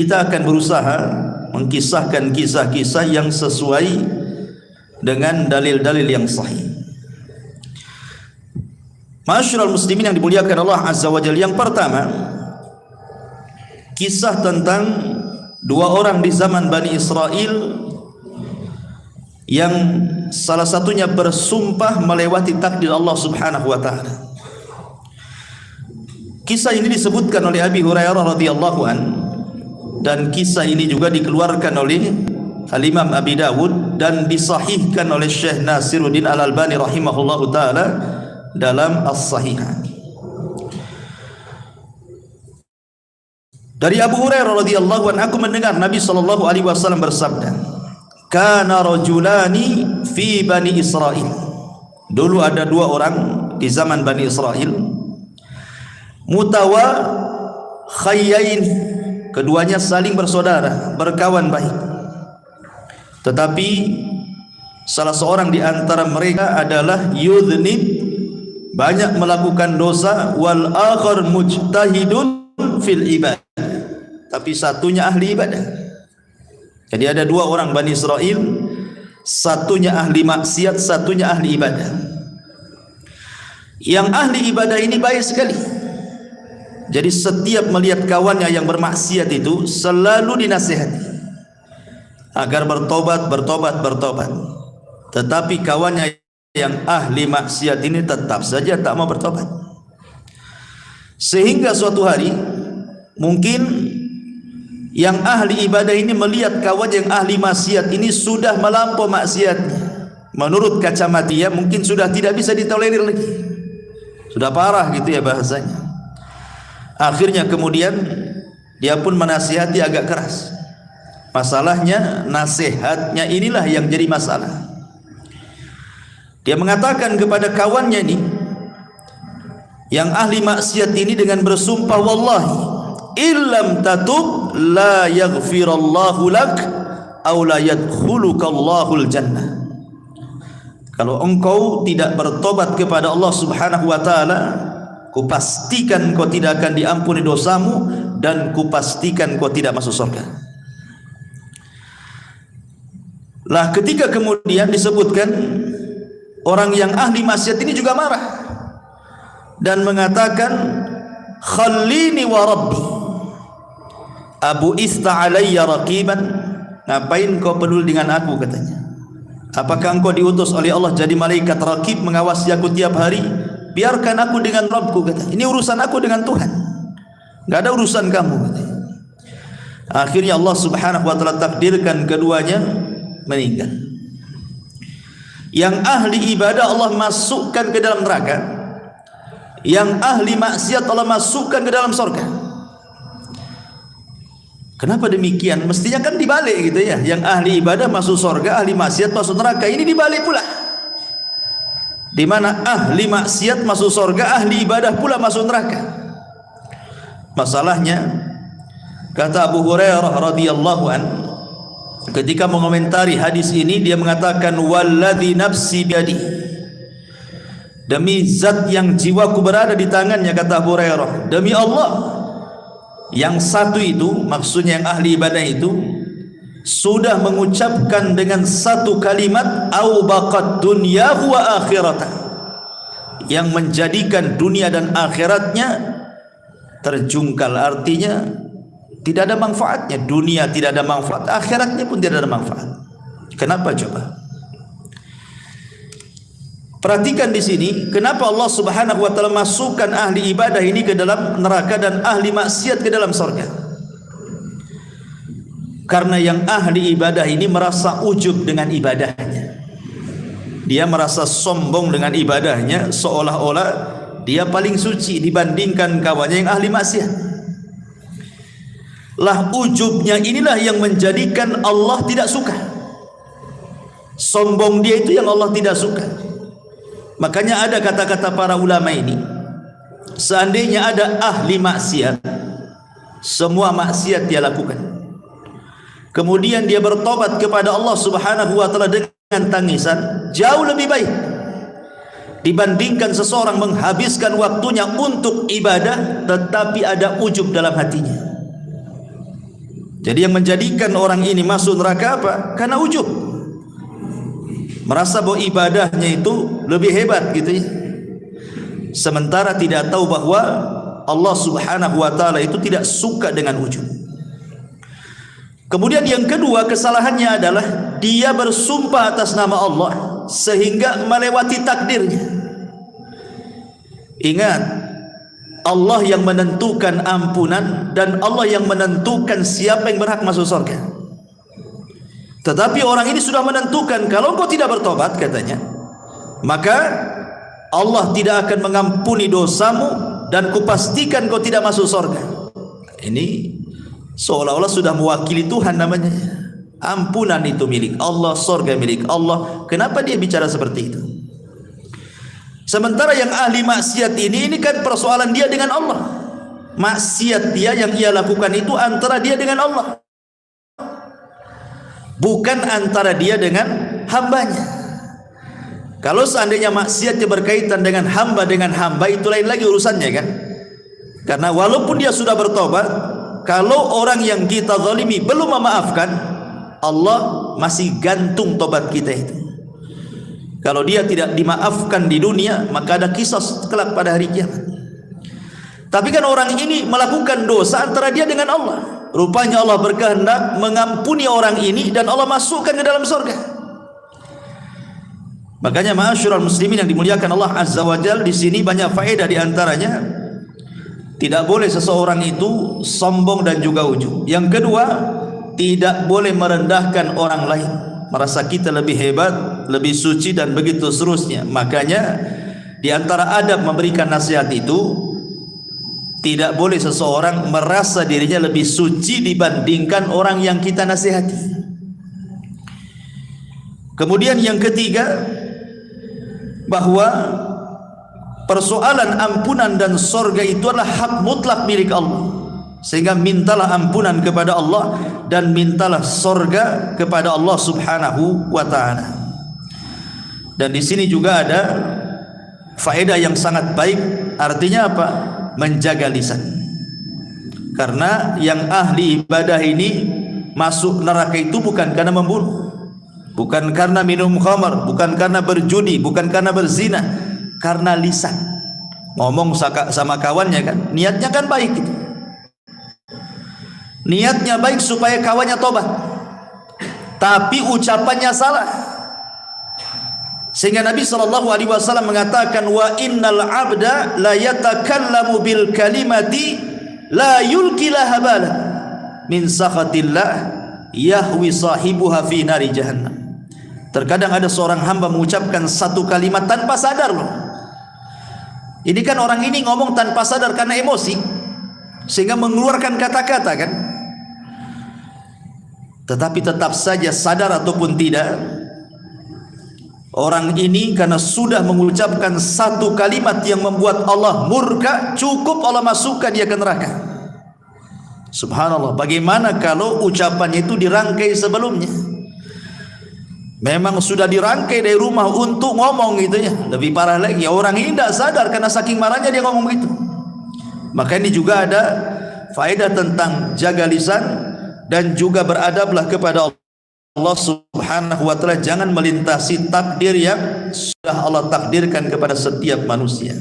kita akan berusaha mengkisahkan kisah-kisah yang sesuai dengan dalil-dalil yang sahih. Ma'asyiral muslimin yang dimuliakan Allah Azza wa Jalla, yang pertama kisah tentang dua orang di zaman Bani Israel yang salah satunya bersumpah melewati takdir Allah Subhanahu wa taala. Kisah ini disebutkan oleh Abi Hurairah radhiyallahu an, dan kisah ini juga dikeluarkan oleh Al-Imam Abi Dawud dan disahihkan oleh Syekh Nasiruddin Al-Albani rahimahullahu taala dalam As-Sahihah. Dari Abu Hurairah radhiyallahu an, aku mendengar Nabi sallallahu alaihi wasallam bersabda, "Kana rajulani fi Bani Israil." Dulu ada dua orang di zaman Bani Israel, mutawakhayyain, keduanya saling bersaudara, berkawan baik. Tetapi salah seorang di antara mereka adalah yudhnib, banyak melakukan dosa, wal akhar mujtahidun fil ibadah, tapi satunya ahli ibadah. Jadi ada dua orang Bani Israel, satunya ahli maksiat, satunya ahli ibadah. Yang ahli ibadah ini baik sekali. Jadi setiap melihat kawannya yang bermaksiat itu selalu dinasihati agar bertobat. Tetapi kawannya yang ahli maksiat ini tetap saja tak mau bertobat. Sehingga suatu hari mungkin yang ahli ibadah ini melihat kawan yang ahli maksiat ini sudah melampau maksiatnya. Menurut kacamata dia mungkin sudah tidak bisa ditolerir lagi, sudah parah gitu ya bahasanya. Akhirnya kemudian dia pun menasihati agak keras. Masalahnya nasihatnya inilah yang jadi masalah. Dia mengatakan kepada kawannya ini yang ahli maksiat ini dengan bersumpah, wallahi illam tatub la yaghfirallahu lak aw la yadkhulukallahul jannah. Kalau engkau tidak bertobat kepada Allah Subhanahu wa taala, kupastikan kau tidak akan diampuni dosamu dan kupastikan kau tidak masuk surga. Lah ketika kemudian disebutkan orang yang ahli maksiat ini juga marah dan mengatakan, khallini wa rabbi abu ista alayya raqiban, ngapain kau peduli dengan aku, katanya. Apakah engkau diutus oleh Allah jadi malaikat raqib mengawasi aku tiap hari? Biarkan aku dengan Rabbku, kata. Ini urusan aku dengan Tuhan, enggak ada urusan kamu, kata. Akhirnya Allah Subhanahu wa taala takdirkan keduanya meninggal. Yang ahli ibadah Allah masukkan ke dalam neraka, yang ahli maksiat Allah masukkan ke dalam surga. Kenapa demikian? Mestinya kan dibalik gitu ya. Yang ahli ibadah masuk surga, ahli maksiat masuk neraka. Ini dibalik pula, di mana ahli maksiat masuk surga, ahli ibadah pula masuk neraka. Masalahnya, kata Abu Hurairah radhiyallahu an, ketika mengomentari hadis ini, dia mengatakan, walladzi nafsi biadi, demi zat yang jiwaku berada di tangannya, kata Abu Hurairah, demi Allah, yang satu itu, maksudnya yang ahli ibadah itu, sudah mengucapkan dengan satu kalimat, au baqad dunyahu wa akhiratah, yang menjadikan dunia dan akhiratnya terjungkal. Artinya tidak ada manfaatnya. Dunia tidak ada manfaat, akhiratnya pun tidak ada manfaat. Kenapa coba? Perhatikan di sini, kenapa Allah Subhanahu wa taala masukkan ahli ibadah ini ke dalam neraka dan ahli maksiat ke dalam surga? Karena yang ahli ibadah ini merasa ujub dengan ibadahnya. Dia merasa sombong dengan ibadahnya, seolah-olah dia paling suci dibandingkan kawannya yang ahli maksiat. Lah ujubnya inilah yang menjadikan Allah tidak suka. Sombong dia itu yang Allah tidak suka. Makanya ada kata-kata para ulama ini, seandainya ada ahli maksiat, semua maksiat dia lakukan, kemudian dia bertobat kepada Allah Subhanahu wa taala dengan tangisan, jauh lebih baik dibandingkan seseorang menghabiskan waktunya untuk ibadah tetapi ada ujub dalam hatinya. Jadi yang menjadikan orang ini masuk neraka apa? Karena ujub, merasa bahwa ibadahnya itu lebih hebat gitu ya, sementara tidak tahu bahwa Allah Subhanahu wa taala itu tidak suka dengan ujub. Kemudian yang kedua kesalahannya adalah dia bersumpah atas nama Allah sehingga melewati takdirnya. Ingat, Allah yang menentukan ampunan dan Allah yang menentukan siapa yang berhak masuk surga. Tetapi orang ini sudah menentukan kalau engkau tidak bertobat katanya, maka Allah tidak akan mengampuni dosamu dan kupastikan kau tidak masuk surga. Ini seolah-olah sudah mewakili Tuhan namanya. Ampunan itu milik Allah, surga milik Allah. Kenapa dia bicara seperti itu? Sementara yang ahli maksiat ini kan persoalan dia dengan Allah. Maksiat dia yang ia lakukan itu antara dia dengan Allah, bukan antara dia dengan hambanya. Kalau seandainya maksiatnya berkaitan dengan hamba itu lain lagi urusannya kan. Karena walaupun dia sudah bertobat, kalau orang yang kita zalimi belum memaafkan, Allah masih gantung tobat kita itu. Kalau dia tidak dimaafkan di dunia, maka ada kisos kelak pada hari kiamat. Tapi kan orang ini melakukan dosa antara dia dengan Allah. Rupanya Allah berkehendak mengampuni orang ini dan Allah masukkan ke dalam surga. Makanya ma'asyiral muslimin yang dimuliakan Allah Azza wa Jalla, di sini banyak faedah, di antaranya tidak boleh seseorang itu sombong dan juga ujub. Yang kedua, tidak boleh merendahkan orang lain, merasa kita lebih hebat, lebih suci dan begitu seterusnya. Makanya di antara adab memberikan nasihat itu, tidak boleh seseorang merasa dirinya lebih suci dibandingkan orang yang kita nasihati. Kemudian yang ketiga, bahwa persoalan ampunan dan surga itu adalah hak mutlak milik Allah. Sehingga mintalah ampunan kepada Allah dan mintalah surga kepada Allah Subhanahu wa taala. Dan di sini juga ada faedah yang sangat baik. Artinya apa? Menjaga lisan. Karena yang ahli ibadah ini masuk neraka itu bukan karena membunuh, bukan karena minum khamar, bukan karena berjudi, bukan karena berzina, karena lisan. Ngomong sama kawannya kan, niatnya kan baik gitu. Niatnya baik supaya kawannya tobat, tapi ucapannya salah. Sehingga Nabi SAW mengatakan, wa innal abda la yatakallamu bil kalimati la yulki laha bala min sakhatillah yahwi sahibuha fi nari jahannam. Terkadang ada seorang hamba mengucapkan satu kalimat tanpa sadar loh. Ini kan orang ini ngomong tanpa sadar karena emosi, sehingga mengeluarkan kata-kata kan. Tetapi tetap saja sadar ataupun tidak, orang ini karena sudah mengucapkan satu kalimat yang membuat Allah murka, cukup Allah masukkan dia ke neraka. Subhanallah, bagaimana kalau ucapannya itu dirangkai sebelumnya? Memang sudah dirangkai dari rumah untuk ngomong gitu ya. Lebih parah lagi, orang ini tidak sadar karena saking marahnya dia ngomong begitu. Maka ini juga ada faedah tentang jaga lisan dan juga beradablah kepada Allah Subhanahu wa taala. Jangan melintasi takdir yang sudah Allah takdirkan kepada setiap manusia.